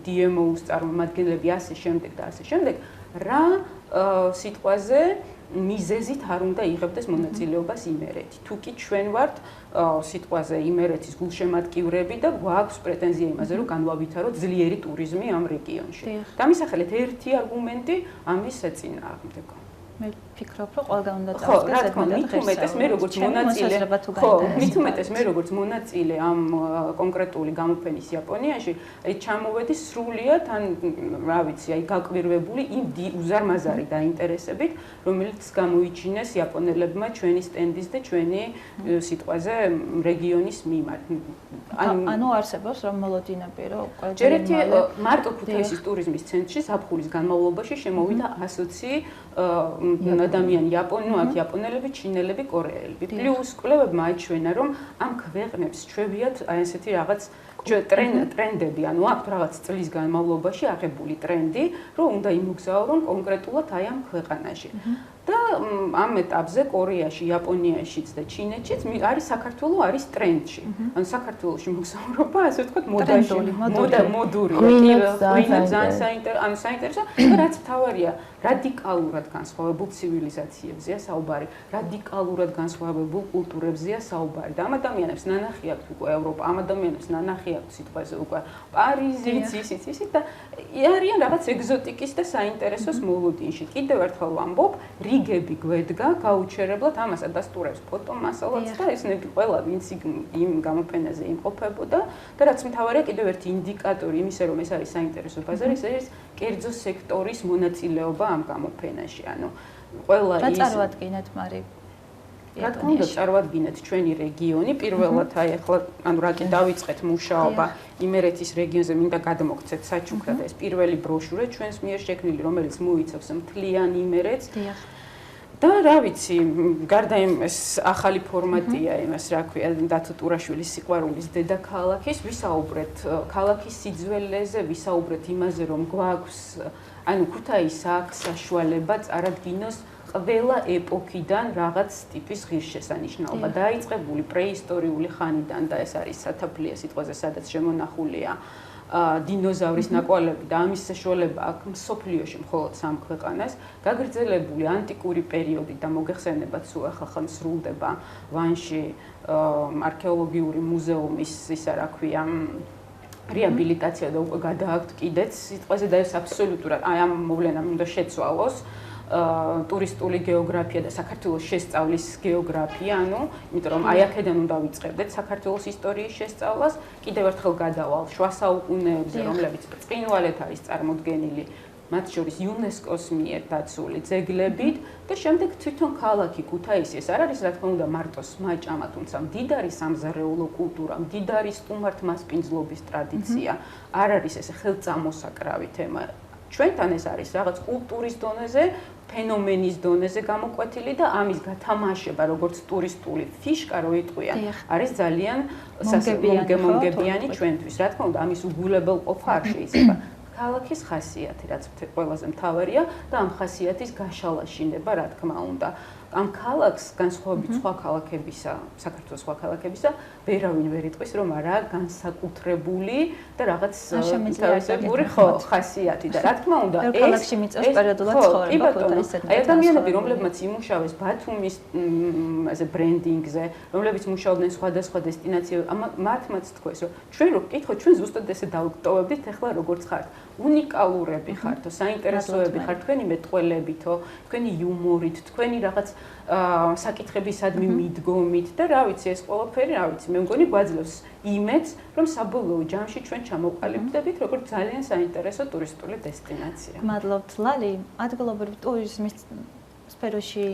DMO-ს წარმომადგენლები ასე შემდეგ და ასე შემდეგ, რა სიტყვაზე მიზეზით არ უნდა იღებდეს მონაწილეობას იმერეთი. თუ კი ჩვენ ვართ სიტყვაზე იმერეთის გულშემატკივრები და გვაქვს პრეტენზია იმაზე, რომ განვავითაროთ ძლიერი ტურიზმი ამ რეგიონში. დამისახელეთ ერთი არგუმენტი ამის საწინააღმდეგო. მე ვფიქრობ, რომ ყველგან უნდა წავიდეს ზედმეტად მით უმეტეს მე როგორც მონაწილე ამ კონკრეტული გამოფენის იაპონიაში, აი ჩამოვედი სრულიად ან რა ვიცი, აი გაკვირვებული იმ უზარმაზარი დაინტერესებით, რომელიც გამოიჩინეს იაპონელებმა ჩვენი სტენდის და ჩვენი სიტყვაზე რეგიონის მიმართ. ანუ არსებობს რომ მოლოდინები, რომ ჯერ ერთი მარტო ქუთაისის ტურიზმის ცენტრში ზაფხულის განმავლობაში შემოვიდა 120 ადამიანი იაპონელები, ჩინელები, კორეელები. პლუს კვლევებმა აჩვენა, რომ ამ ქვეყნებს ჩვევიათ აი ესეთი რაღაც ტრენდები, ანუ აქვთ რაღაც წლის განმავლობაში აღებული ტრენდი, რომ უნდა იმოგზაურონ კონკრეტულად აი ამ ქვეყანაში. და ამ ეტაპზე კორეაში, იაპონიაშიც და ჩინეთშიც არის საქართველოს არის ტრენდში. ანუ საქართველოში მოგზაურობა, ასე ვთქვათ, მოდურია, საინტერესო, რაც თავარია, რადიკალურად განსხვავებულ ცივილიზაციებზეა საუბარი, რადიკალურად განსხვავებულ კულტურებზეა საუბარი. და ამ ადამიანებს ნანახი აქვთ უკვე ევროპა, ამ ადამიანებს ნანახი აქვთ სიტყვაზე უკვე პარიზიც, ისიც და არიან რაღაც ეგზოტიკის და საინტერესოს მოლოდინში. კიდევ ერთხელ ვამბობ, რიგები გვედგა გაუჩერებლად ამას ადასტურებს ფოტომასალაც და ესნები ყველა ვინც იმ გამოფენაზე იმყოფებოდა და რაც მთავარია კიდევ ერთი ინდიკატორი იმისა რომ ეს არის საინტერესო ბაზარი ეს არის კერძო სექტორის მონაწილეობა ამ გამოფენაში ანუ ყველა ის რა წარმოადგენთ მარი რა თქმა უნდა წარმოადგენთ ჩვენი რეგიონი პირველად აი ახლა ანუ რა კი დავიწყეთ მუშაობა იმერეთის რეგიონზე მინდა გადმოგცეთ საჩუქრად ეს პირველი ბროშურა ჩვენს მიერ შექმნილი რომელიც მოიცავს მთლიან იმერეთს და რა ვიცი, გარდა იმას ახალი ფორმატია იმას, რა ქვია, დათო ტურაშვილის სიყვარულის დედაქალაქის, ვისაუბრეთ ქალაქის სიძველეზე, ვისაუბრეთ იმაზე, რომ გვაქვს, ანუ ქუთაისს აქვს საშუალება წარადგინოს ყველა ეპოქიდან რაღაც ტიპის ღირსშესანიშნაობა, დაიწყებული პრეისტორიული ხანიდან და ეს არის სათაფლია სიტყვაზე, სადაც შემონახულია დინოზავრის ნაკვალევი და ამის საშუალება აქვს მსოფლიოში მხოლოდ 3 ქვეყანას გაგრძელებული ანტიკური პერიოდი და მოგეხსენებათ სულ ახლა სრულდება ვანში არქეოლოგიური მუზეუმის ისა რა ქვია რეაბილიტაცია და უკვე გადააქვთ კიდეც სიტყვაზე და ეს აბსოლუტურად აი ამ მოვლენამ უნდა შეცვალოს ტურისტული გეოგრაფია და საქართველოს შესწავლის გეოგრაფია, ანუ, იმიტომ რომ აი აქედან უნდა ვიწყებდეთ საქართველოს ისტორიის შესწავლას, კიდევ ერთხელ გადავალ შუა საუკუნეებზე, რომლებიც ბრწყინვალედ არის წარმოდგენილი, მათ შორის იუნესკოს მიერ დაცული ძეგლებით და შემდეგ თვითონ ქალაქი ქუთაისი ეს არ არის რა თქმა უნდა მარტო სმაჭამა, თუმცა მდიდარი სამზარეულო კულტურა, მდიდარი სტუმართმასპინძლობის ტრადიცია, არ არის ეს ხელწამოსაკრავი თემა. ჩვენთან ეს არის რაღაც კულტურის დონეზე, ფენომენის დონეზე გამოკვეთილი და ამის გათამაშება, როგორც ტურისტული ფიშკა რო იტყვია, არის ძალიან მომგებიანი ჩვენთვის. რა თქმა უნდა, ამის უგულებელყოფა არ შეიძლება. ქალაქის ხასიათი, რაც ყველაზე მთავარია და ამ ხასიათის გაშალაშინება, რა თქმა უნდა. ამ ქალაქს განსხვავებით სხვა ქალაქებისა, საქართველოს სხვა ქალაქებისა, ვერავინ ვერ იტყვის, რომ არაა განსაკუთრებული და რაღაც თავისებური ხასიათი და რა თქმა უნდა, ეს ქალაქში მიწევს პერიოდულად ცხოვრება ქუთაისიდან. აი ადამიანები, რომლებმაც იმუშავეს ბათუმის ასე ბრენდინგზე, რომლებიც მუშაობდნენ სხვადასხვა დესტინაციებში, მათმაც თქვეს, რომ ჩვენ რო გკითხოთ, ჩვენ ზუსტად ესე დავგტოვებდით, ახლა როგორც ხართ. უნიკალურები ხართო, საინტერესოები ხართ, თქვენი მეტყველებითო, თქვენი იუმორით, თქვენი რაღაც საკითხებისადმი მიდგომით და რა ვიცი, ეს ყველაფერი, რა ვიცი, მე მგონი გვაძლევს იმედს, რომ საბოლოო ჯამში ჩვენ ჩამოყალიბდებით, როგორც ძალიან საინტერესო ტურისტული დესტინაცია. მადლობთ, ლალი, ადგილობრივი ტურიზმის სფეროში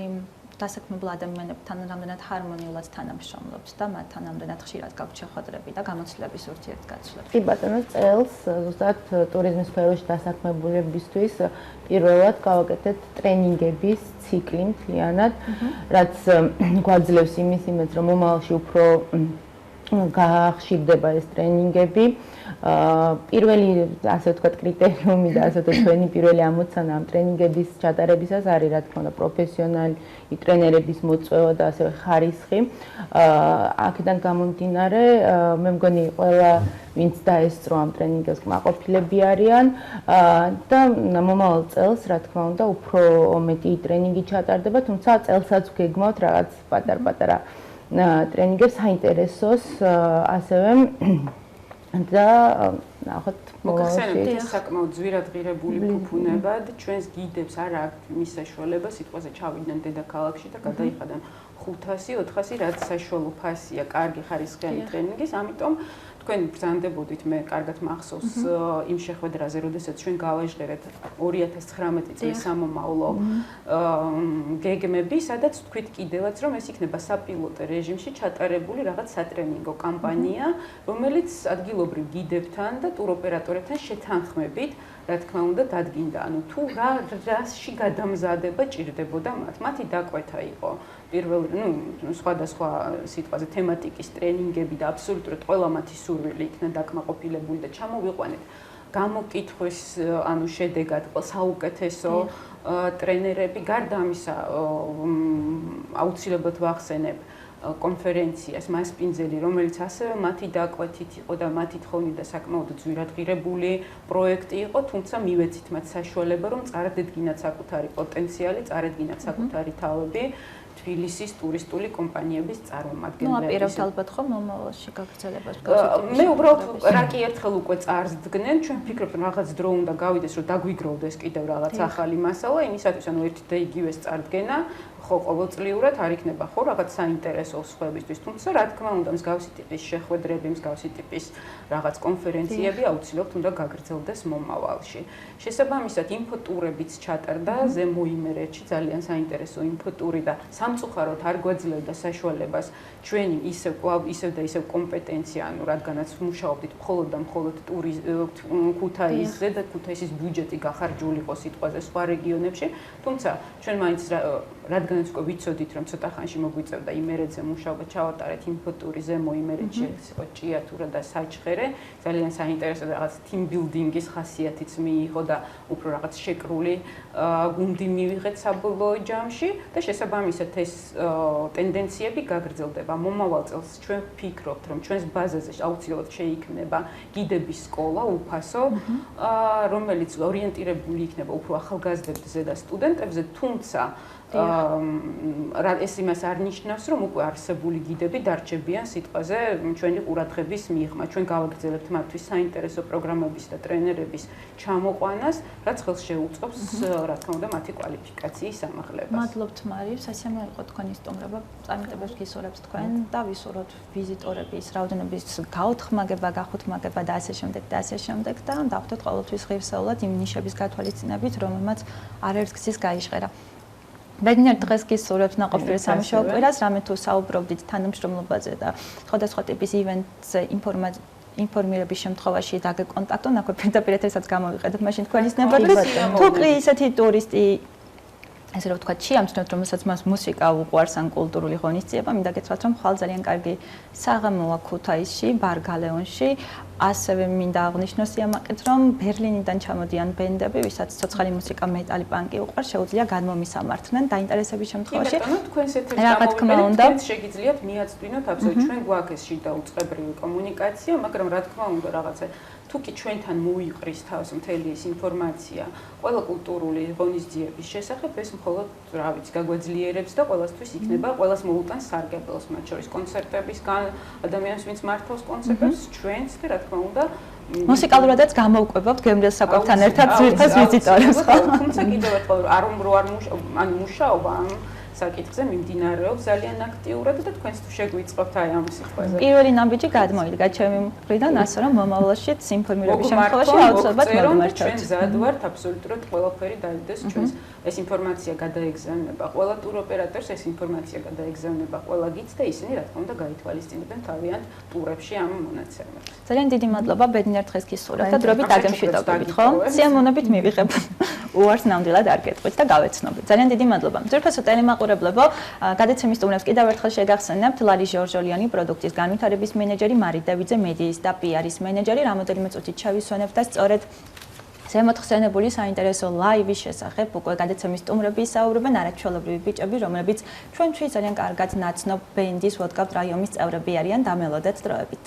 დასაქმებულ ადამიანებთან რამდენად ჰარმონიულად თანამშრომლობთ და მათთან რამდენად ხშირად გაქვთ შეხვედრები და გამოცდილების ურთიერთგაცვლები. კი ბატონო, წელს ზუსტად ტურიზმის სფეროში დასაქმებულებისთვის პირველად გავაკეთეთ ტრენინგების ციკლი მთლიანად, რაც გვაძლევს იმის იმედს, რომ მომავალში უფრო გახშირდება ეს ტრენინგები. პირველი, ასე ვთქვათ, კრიტერიუმი და ასე ვთქვათ, ჩვენი პირველი ამოცანა ამ ტრენინგების ჩატარებისას არის, რა თქმა უნდა, პროფესიონალი ტრენერების მოწვევა და ასევე ხარისხი. აქედან გამომდინარე, მე მგონი ყველა ვინც დაესწრო ამ ტრენინგებს კმაყოფილები არიან და მომავალ წელს, რა თქმა უნდა, უფრო მეტი ტრენინგი ჩატარდება, თუმცა წელსაც გეგმავთ რაღაც პატარ-პატარა ტრენინგებს საინტერესოს ასევე და ნახოთ მოგხსენებთ საკმაოდ ძვირადღირებული ფუფუნებად ჩვენს გიდებს არ აქვს მის საშუალება სიტყვაზე ჩავიდნენ დედაქალაქში და გადაიხადან 500-400 რაც საშუალო ფასია კარგი ხარისხიანი ტრენინგის, ამიტომ თქვენ ბრძანდებოდით მე კარგად მახსოვს იმ შეხვედრაზე, როდესაც ჩვენ გავაჟღერეთ 2019 წლის სამომავლო გეგმები, სადაც თქვით კიდევაც, რომ ეს იქნება საპილოტო რეჟიმში ჩატარებული რაღაც სატრენინგო კამპანია, რომელიც ადგილობრივ გიდებთან და ტუროპერატორებთან შეთანხმებით რა თქმა უნდა დადგინდა, ანუ თუ რაში გადამზადება ჭირდებოდა მათ. მათი დაკვეთა იყო პირველ, სხვადასხვა სიტყვაზე თემატიკის ტრენინგები და აბსოლუტურად ყველა მათი სურვილი იქნა დაკმაყოფილებული და ჩამოვიყვანეთ გამოკითხვის, ანუ შედეგად საუკეთესო ტრენერები. გარდა ამისა, აუცილებლად ვახსენებ კონფერენციას მასპინძელი, რომელიც ასევე მათი დაკვეთით იყო და მათი თხოვნით და საკმაოდ ძვირადღირებული პროექტი იყო, თუმცა მივეცით მათ საშუალება, რომ წარადგინათ საკუთარი პოტენციალი, წარადგინათ საკუთარი თავები თბილისის ტურისტული კომპანიების წარმომადგენლების. აპირებთ ალბათ ხო მომავალში გაგრძელებას? მე უბრალოდ რა კი ერთხელ უკვე წარსდგნენ, ჩვენ ვფიქრობთ რომ რაღაც დრო უნდა გავიდეს, რომ დაგვიგროვდეს კიდევ რაღაც ახალი მასალა, იმისათვის ანუ ერთი და იგივეს წარდგენა ხო ყოველწლიურად არ იქნება ხო რაღაც საინტერესო სხვებისთვის, თუმცა რა თქმა უნდა მსგავსი ტიპის შეხვედრები, მსგავსი ტიპის რაღაც კონფერენციები აუცილებლად უნდა გაგრძელდეს მომავალში. შესაბამისად, ინფოტურებიც ჩატარდა ზემო იმერეთში, ძალიან საინტერესო ინფოტური და სამწუხაროდ არ გვაძლევდა საშუალებას ჩვენი ისევ და ისევ კომპეტენცია, ანუ რადგანაც მუშაობდით მხოლოდ და მხოლოდ ქუთაისზე და ქუთაისის ბიუჯეტი გახარჯულიყო სიტყვაზე სხვა რეგიონებში, თუმცა ჩვენ მაინც რადგანაც უკვე ვიცოდით, რომ ცოტა ხანში მოგვიწევდა იმერეთზე მუშაობა, ჩავატარეთ ინფოტური ზემო იმერეთში, იყო ჭიათურა და საჩხერე, ძალიან საინტერესო რაღაც team building-ის ხასიათიც მიიღო და უფრო რაღაც შეკრული გუნდი მივიღეთ საბოლოო ჯამში და შესაბამისად ეს ტენდენციები გაგრძელდება. მომავალ წელს ჩვენ ვფიქრობთ, რომ ჩვენს ბაზაზე აუცილებლად შეიქმნება გიდების სკოლა, უფასო, რომელიც ორიენტირებული იქნება უფრო ახალგაზრდებზე და სტუდენტებზე, თუმცა ეს იმას არ ნიშნავს, რომ უკვე არსებული გიდები დარჩებიან სიტყვაზე ჩვენი ყურადღების მიღმა. ჩვენ გავაგრძელებთ მათთვის საინტერესო პროგრამების და ტრენერების ჩამოყვანას, რაც ხელს შეუწყობს, რა თქმა უნდა, მათი კვალიფიკაციის ამაღლებას. მადლობთ მარი, სასიამოვნო იყო თქვენი სტუმრობა. წარმატებებს გისურვებთ თქვენ და ვისურვოთ ვიზიტორების რაოდენობის გაოთხმაგება, გახუთმაგება და ასე შემდეგ და ასე შემდეგ და დავხდოთ ყოველთვის ღირსეულად იმ ნიშების გათვალისწინებით, რომელმაც არაერთ გზის გაიჟღერა. ბედნიერ დღეს გისურვებთ ნაყოფიერ სამუშაო კვირას, რამე თუ საუბრობდით თანამშრომლობაზე და სხვადასხვა ტიპის ივენტზე ინფორმირების შემთხვევაში დაგეკონტაქტონ, აქვე პირდაპირ ეთერსაც გამოვიყენოთ მაშინ თქვენის ნებართვით. თუ კი ისეთი ტურისტი ესე რომ ვთქვათ, შეამჩნევთ, რომელსაც მას მუსიკა უყვარს ან კულტურული ღონისძიება, მინდა გითხრათ, რომ ხვალ ძალიან კარგი საღამოა ქუთაისში, ბარ გალეონში. ასევე მინდა აღნიშნოს იამაყით, რომ ბერლინიდან ჩამოდიან ბენდები, ვისაც ცოცხალი მუსიკა, მეტალი, პანკი უყვარს, შეუძლია განმომისამართნენ დაინტერესების შემთხვევაში. თქვენს ეთერს გამოვიყენოთ, შეგიძლიათ მიაწვდინოთ, აბსოლუტურად ჩვენ გვაქვს ეს შიდა უწყებრივი კომუნიკაცია, მაგრამ რა თქმა უნდა, რაღაცა თუ კი ჩვენთან მოიყრის თავს მთელი ეს ინფორმაცია, ყველა კულტურული ღონისძიების შესახებ ეს მხოლოდ, რა ვიცი, გაგვაძლიერებს და ყველასთვის იქნება, ყველას მოუტანს სარგებლოს, მათ შორის კონცერტებისგან, ადამიანს ვინც მართავს კონცერტებს, ჩვენც და რა თქმა უნდა, მუსიკალურადაც გამოვკვებავთ გემრიელ საკვებთან ერთად ძვირფას ვიზიტორებს. თუმცა კიდევ ერთხელ არ მუშაობა ამ საკითხზე მიმდინარეობს ძალიან აქტიურად და თქვენს თუ შეგვიწყობთ აი ამ სიტყვაზე. პირველი ნაბიჯი გადმოიდგა ჩემი მხრიდან, ასე რომ მომავალშიც ინფორმირების შემთხვევაში აუცილებლად მოგმართებთ. ჩვენ მზად ვართ აბსოლუტურად ყველაფერი დაიდეს ჩვენს. ეს ინფორმაცია გადაეგზავნება ყველა ტუროპერატორს, ეს ინფორმაცია გადაეგზავნება ყველა გიდს და ისინი რა თქმა უნდა გაითვალისწინებენ თავიანთ ტურებში ამ მონაცემებს. ძალიან დიდი მადლობა, ბედნიერ დღეს გისურვებთ და დროებით დაგემშვიდობებით, ხო? სიამოვნებით მივიღებ. უარს ნამდვილად არ გეტყვით და გავეცნობთ. ძალიან დიდი მადლობა. ძვირფასო ტელემაყურებლებო, გადაცემის სტუმრებს კიდევ ერთხელ შეგახსენებთ ლარი ჟორჟოლიანი, პროდუქტის განვითარების მენეჯერი, მარი დევიძე, მედიის და პიარის მენეჯერი, რამოდენიმე წუთით ჩავისვენებთ და სწორედ ზემოთხსენებული საინტერესო ლაივის შესახებ უკვე გადაცემის სტუმრები ისაუბრებენ, არაჩვეულებრივი ბიჭები, რომლებიც ჩვენთვის ძალიან კარგად ნაცნობ ბენდის ვოდკავ რაიონის წევრები არიან. დამელოდეთ დროებით.